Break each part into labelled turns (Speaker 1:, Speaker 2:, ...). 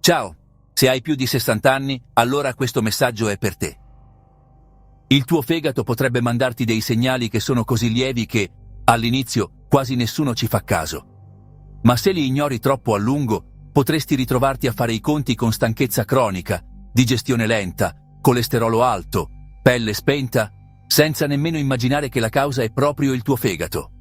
Speaker 1: Ciao, se hai più di 60 anni, allora questo messaggio è per te. Il tuo fegato potrebbe mandarti dei segnali che sono così lievi che, all'inizio, quasi nessuno ci fa caso. Ma se li ignori troppo a lungo, potresti ritrovarti a fare i conti con stanchezza cronica, digestione lenta, colesterolo alto, pelle spenta, senza nemmeno immaginare che la causa è proprio il tuo fegato.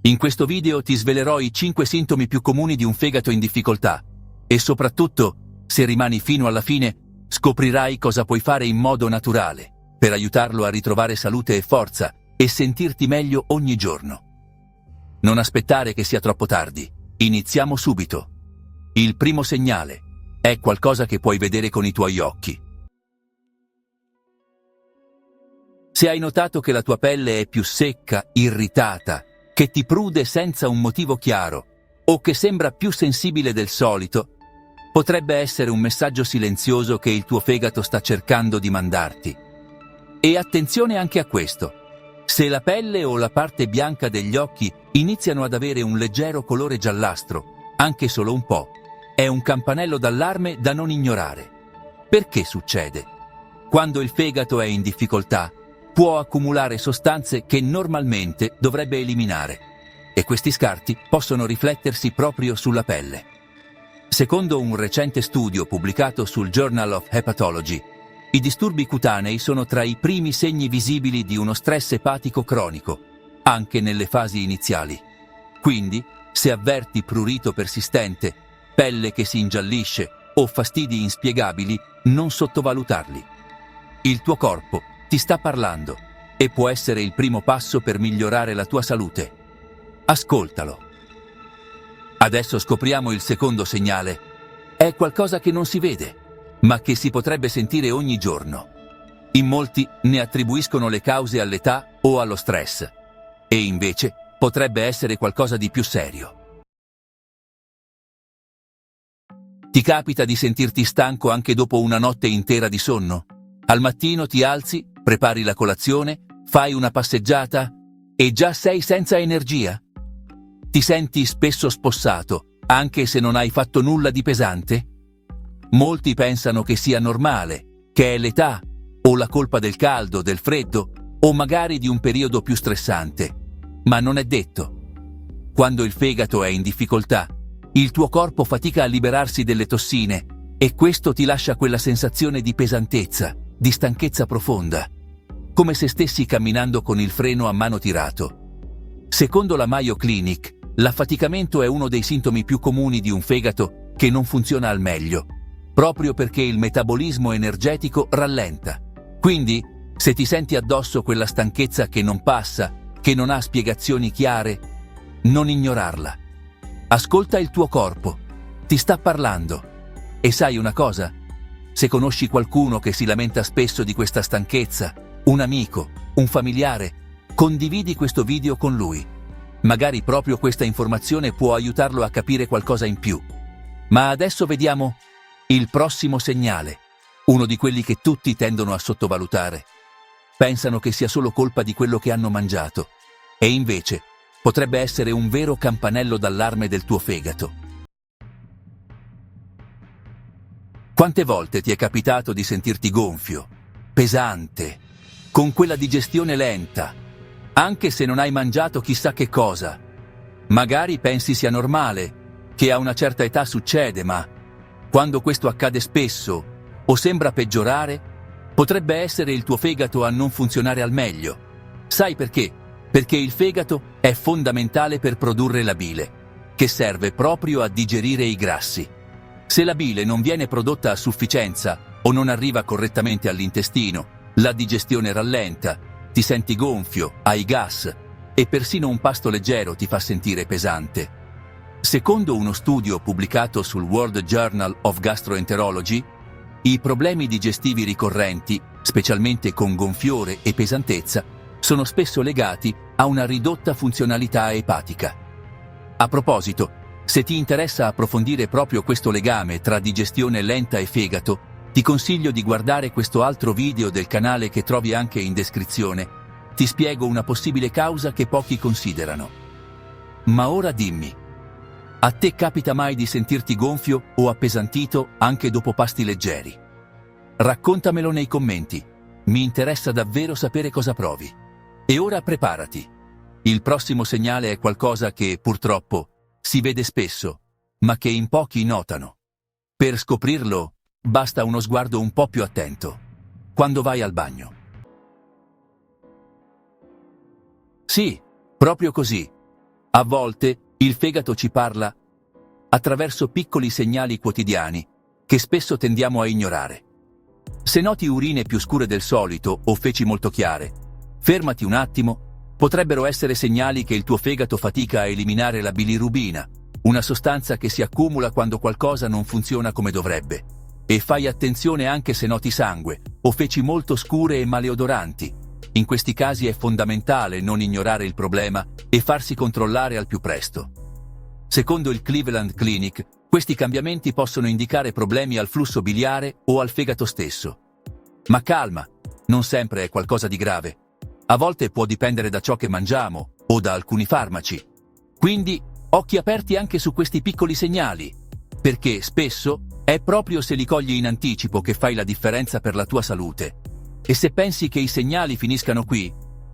Speaker 1: In questo video ti svelerò i 5 sintomi più comuni di un fegato in difficoltà e soprattutto, se rimani fino alla fine, scoprirai cosa puoi fare in modo naturale per aiutarlo a ritrovare salute e forza e sentirti meglio ogni giorno. Non aspettare che sia troppo tardi. Iniziamo subito. Il primo segnale è qualcosa che puoi vedere con i tuoi occhi. Se hai notato che la tua pelle è più secca, irritata, che ti prude senza un motivo chiaro o che sembra più sensibile del solito, potrebbe essere un messaggio silenzioso che il tuo fegato sta cercando di mandarti. E attenzione anche a questo. Se la pelle o la parte bianca degli occhi iniziano ad avere un leggero colore giallastro, anche solo un po', è un campanello d'allarme da non ignorare. Perché succede? Quando il fegato è in difficoltà, può accumulare sostanze che normalmente dovrebbe eliminare, e questi scarti possono riflettersi proprio sulla pelle. Secondo un recente studio pubblicato sul Journal of Hepatology, i disturbi cutanei sono tra i primi segni visibili di uno stress epatico cronico, anche nelle fasi iniziali. Quindi, se avverti prurito persistente, pelle che si ingiallisce o fastidi inspiegabili, non sottovalutarli. Il tuo corpo ti sta parlando e può essere il primo passo per migliorare la tua salute. Ascoltalo. Adesso scopriamo il secondo segnale. È qualcosa che non si vede, ma che si potrebbe sentire ogni giorno. In molti ne attribuiscono le cause all'età o allo stress, e invece potrebbe essere qualcosa di più serio. Ti capita di sentirti stanco anche dopo una notte intera di sonno? Al mattino ti alzi, prepari la colazione, fai una passeggiata e già sei senza energia? Ti senti spesso spossato, anche se non hai fatto nulla di pesante? Molti pensano che sia normale, che è l'età, o la colpa del caldo, del freddo, o magari di un periodo più stressante. Ma non è detto. Quando il fegato è in difficoltà, il tuo corpo fatica a liberarsi delle tossine e questo ti lascia quella sensazione di pesantezza, di stanchezza profonda, come se stessi camminando con il freno a mano tirato. Secondo la Mayo Clinic, l'affaticamento è uno dei sintomi più comuni di un fegato che non funziona al meglio, proprio perché il metabolismo energetico rallenta. Quindi, se ti senti addosso quella stanchezza che non passa, che non ha spiegazioni chiare, non ignorarla. Ascolta il tuo corpo, ti sta parlando. E sai una cosa? Se conosci qualcuno che si lamenta spesso di questa stanchezza, un amico, un familiare, condividi questo video con lui. Magari proprio questa informazione può aiutarlo a capire qualcosa in più. Ma adesso vediamo il prossimo segnale, uno di quelli che tutti tendono a sottovalutare. Pensano che sia solo colpa di quello che hanno mangiato, e invece potrebbe essere un vero campanello d'allarme del tuo fegato. Quante volte ti è capitato di sentirti gonfio, pesante, con quella digestione lenta, anche se non hai mangiato chissà che cosa? Magari pensi sia normale, che a una certa età succede, ma quando questo accade spesso o sembra peggiorare, potrebbe essere il tuo fegato a non funzionare al meglio. Sai perché? Perché il fegato è fondamentale per produrre la bile, che serve proprio a digerire i grassi. Se la bile non viene prodotta a sufficienza o non arriva correttamente all'intestino, la digestione rallenta, ti senti gonfio, hai gas e persino un pasto leggero ti fa sentire pesante. Secondo uno studio pubblicato sul World Journal of Gastroenterology, i problemi digestivi ricorrenti, specialmente con gonfiore e pesantezza, sono spesso legati a una ridotta funzionalità epatica. A proposito, se ti interessa approfondire proprio questo legame tra digestione lenta e fegato, ti consiglio di guardare questo altro video del canale che trovi anche in descrizione. Ti spiego una possibile causa che pochi considerano. Ma ora dimmi, A te capita mai di sentirti gonfio o appesantito anche dopo pasti leggeri? Raccontamelo nei commenti. Mi interessa davvero sapere cosa provi. E ora preparati. Il prossimo segnale è qualcosa che, purtroppo, si vede spesso, ma che in pochi notano. Per scoprirlo, basta uno sguardo un po' più attento. Quando vai al bagno. Sì, proprio così. A volte il fegato ci parla attraverso piccoli segnali quotidiani che spesso tendiamo a ignorare. Se noti urine più scure del solito o feci molto chiare, fermati un attimo, potrebbero essere segnali che il tuo fegato fatica a eliminare la bilirubina, una sostanza che si accumula quando qualcosa non funziona come dovrebbe. E fai attenzione anche se noti sangue o feci molto scure e maleodoranti. In questi casi è fondamentale non ignorare il problema e farsi controllare al più presto. Secondo il Cleveland Clinic, questi cambiamenti possono indicare problemi al flusso biliare o al fegato stesso. Ma calma, non sempre è qualcosa di grave. A volte può dipendere da ciò che mangiamo o da alcuni farmaci. Quindi, occhi aperti anche su questi piccoli segnali, perché spesso è proprio se li cogli in anticipo che fai la differenza per la tua salute. E se pensi che i segnali finiscano qui,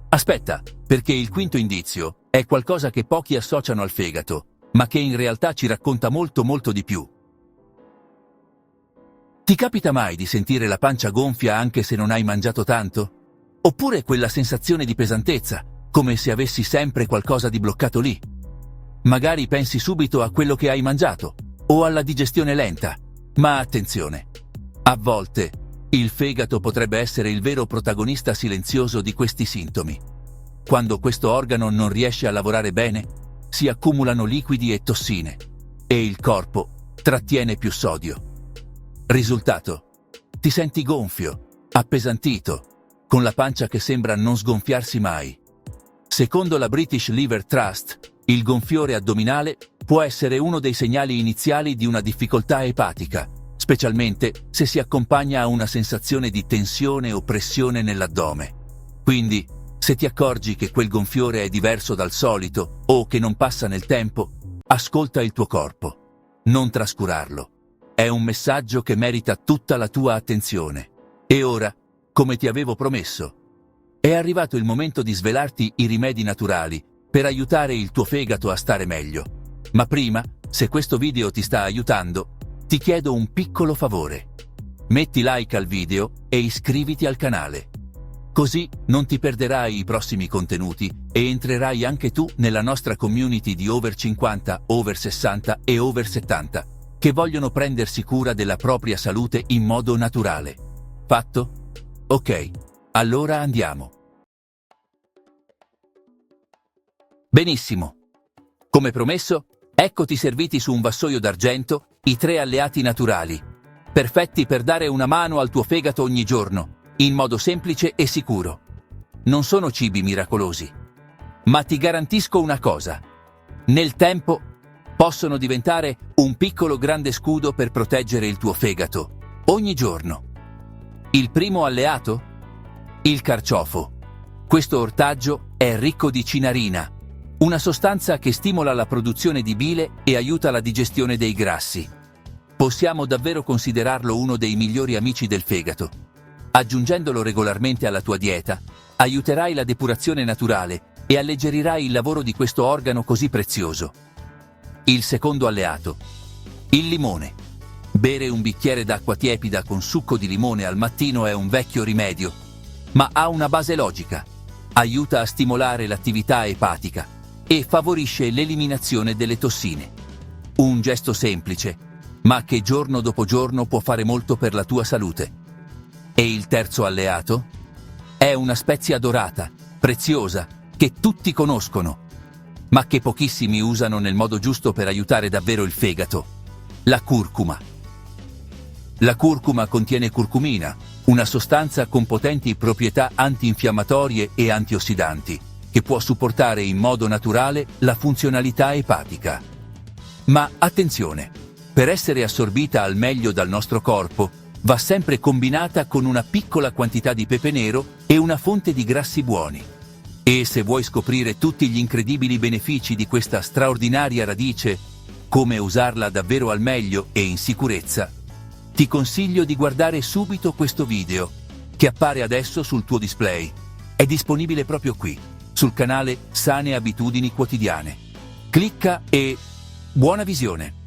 Speaker 1: aspetta, perché il quinto indizio è qualcosa che pochi associano al fegato, ma che in realtà ci racconta molto di più. Ti capita mai di sentire la pancia gonfia anche se non hai mangiato tanto? Oppure quella sensazione di pesantezza, come se avessi sempre qualcosa di bloccato lì? Magari pensi subito a quello che hai mangiato, o alla digestione lenta, ma attenzione, a volte il fegato potrebbe essere il vero protagonista silenzioso di questi sintomi. Quando questo organo non riesce a lavorare bene, si accumulano liquidi e tossine, e il corpo trattiene più sodio. Risultato: ti senti gonfio, appesantito, con la pancia che sembra non sgonfiarsi mai. Secondo la British Liver Trust, il gonfiore addominale può essere uno dei segnali iniziali di una difficoltà epatica, specialmente se si accompagna a una sensazione di tensione o pressione nell'addome. Quindi, se ti accorgi che quel gonfiore è diverso dal solito o che non passa nel tempo, ascolta il tuo corpo. Non trascurarlo. È un messaggio che merita tutta la tua attenzione. E ora, come ti avevo promesso, è arrivato il momento di svelarti i rimedi naturali per aiutare il tuo fegato a stare meglio. Ma prima, se questo video ti sta aiutando, ti chiedo un piccolo favore. Metti like al video e iscriviti al canale. Così non ti perderai i prossimi contenuti e entrerai anche tu nella nostra community di over 50, over 60 e over 70 che vogliono prendersi cura della propria salute in modo naturale. Fatto? Ok, allora andiamo. Benissimo. Come promesso, eccoti serviti su un vassoio d'argento i 3 alleati naturali, perfetti per dare una mano al tuo fegato ogni giorno, in modo semplice e sicuro. Non sono cibi miracolosi, ma ti garantisco una cosa: nel tempo possono diventare un piccolo grande scudo per proteggere il tuo fegato, ogni giorno. Il primo alleato? Il carciofo. Questo ortaggio è ricco di cinarina, una sostanza che stimola la produzione di bile e aiuta la digestione dei grassi. Possiamo davvero considerarlo uno dei migliori amici del fegato. Aggiungendolo regolarmente alla tua dieta, aiuterai la depurazione naturale e alleggerirai il lavoro di questo organo così prezioso. Il secondo alleato. Il limone. Bere un bicchiere d'acqua tiepida con succo di limone al mattino è un vecchio rimedio, ma ha una base logica. Aiuta a stimolare l'attività epatica e favorisce l'eliminazione delle tossine. Un gesto semplice, ma che giorno dopo giorno può fare molto per la tua salute. E il terzo alleato? È una spezia dorata, preziosa, che tutti conoscono, ma che pochissimi usano nel modo giusto per aiutare davvero il fegato: la curcuma. La curcuma contiene curcumina, una sostanza con potenti proprietà antinfiammatorie e antiossidanti, che può supportare in modo naturale la funzionalità epatica. Ma attenzione, per essere assorbita al meglio dal nostro corpo, va sempre combinata con una piccola quantità di pepe nero e una fonte di grassi buoni. E se vuoi scoprire tutti gli incredibili benefici di questa straordinaria radice, come usarla davvero al meglio e in sicurezza, ti consiglio di guardare subito questo video che appare adesso sul tuo display. È disponibile proprio qui, sul canale Sane Abitudini Quotidiane. Clicca e buona visione!